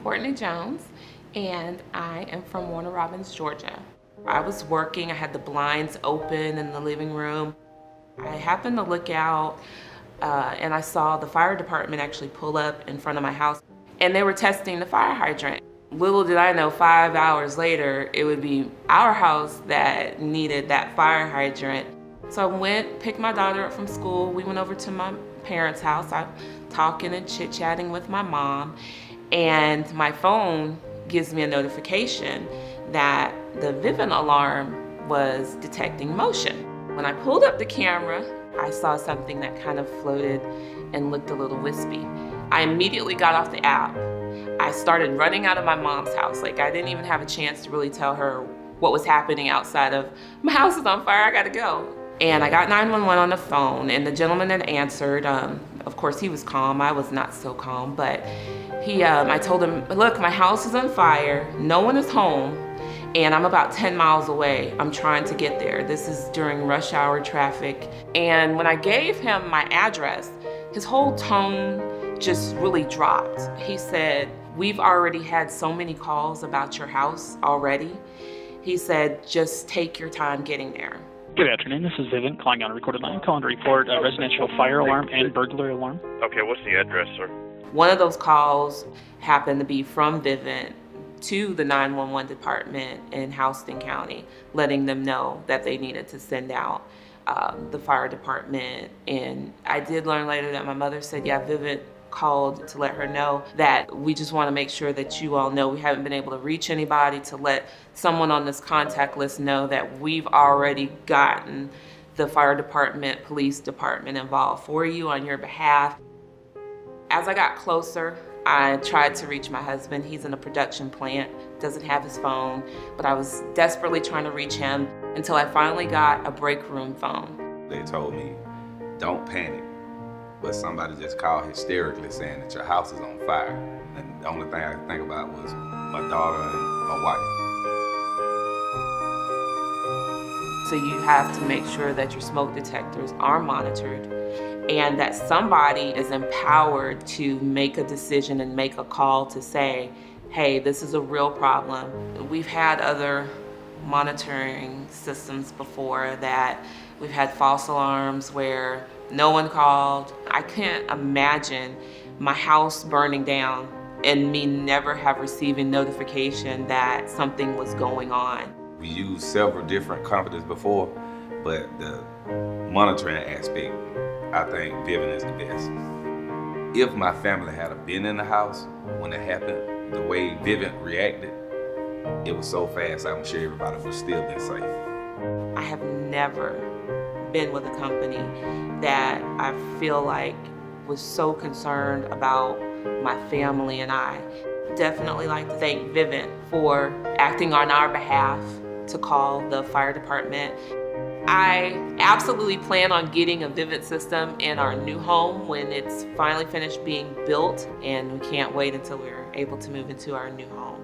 Courtney Jones, and I am from Warner Robins, Georgia. I was working, I had the blinds open in the living room. I happened to look out and I saw the fire department actually pull up in front of my house, and they were testing the fire hydrant. Little did I know, 5 hours later, it would be our house that needed that fire hydrant. So I went, picked my daughter up from school. We went over to my parents' house. I'm talking and chit-chatting with my mom, and my phone gives me a notification that the Vivint alarm was detecting motion. When I pulled up the camera, I saw something that kind of floated and looked a little wispy. I immediately got off the app. I started running out of my mom's house. Like, I didn't even have a chance to really tell her what was happening outside of, my house is on fire, I gotta go. And I got 911 on the phone, and the gentleman that answered, of course he was calm, I was not so calm, but I told him, look, my house is on fire, no one is home, and I'm about 10 miles away. I'm trying to get there. This is during rush hour traffic. And when I gave him my address, his whole tone just really dropped. He said, we've already had so many calls about your house already. He said, just take your time getting there. Good afternoon, this is Vivint calling on a recorded line, calling to report a residential fire alarm and burglary alarm. Okay, what's the address, sir? One of those calls happened to be from Vivint to the 911 department in Houston County, letting them know that they needed to send out the fire department. And I did learn later that my mother said, yeah, Vivint called to let her know that we just want to make sure that you all know we haven't been able to reach anybody, to let someone on this contact list know that we've already gotten the fire department, police department involved for you on your behalf. As I got closer, I tried to reach my husband. He's in a production plant, doesn't have his phone, but I was desperately trying to reach him until I finally got a break room phone. They told me, don't panic. But somebody just called hysterically saying that your house is on fire. And the only thing I could think about was my daughter and my wife. So you have to make sure that your smoke detectors are monitored and that somebody is empowered to make a decision and make a call to say, hey, this is a real problem. We've had other monitoring systems before that we've had false alarms where no one called. I can't imagine my house burning down and me never have receiving notification that something was going on. We used several different companies before, but the monitoring aspect, I think Vivint is the best. If my family had been in the house when it happened, the way Vivint reacted, it was so fast, I'm sure everybody would still been safe. I have never been with a company that I feel like was so concerned about my family and I. Definitely like to thank Vivint for acting on our behalf to call the fire department. I absolutely plan on getting a Vivint system in our new home when it's finally finished being built, and we can't wait until we're able to move into our new home.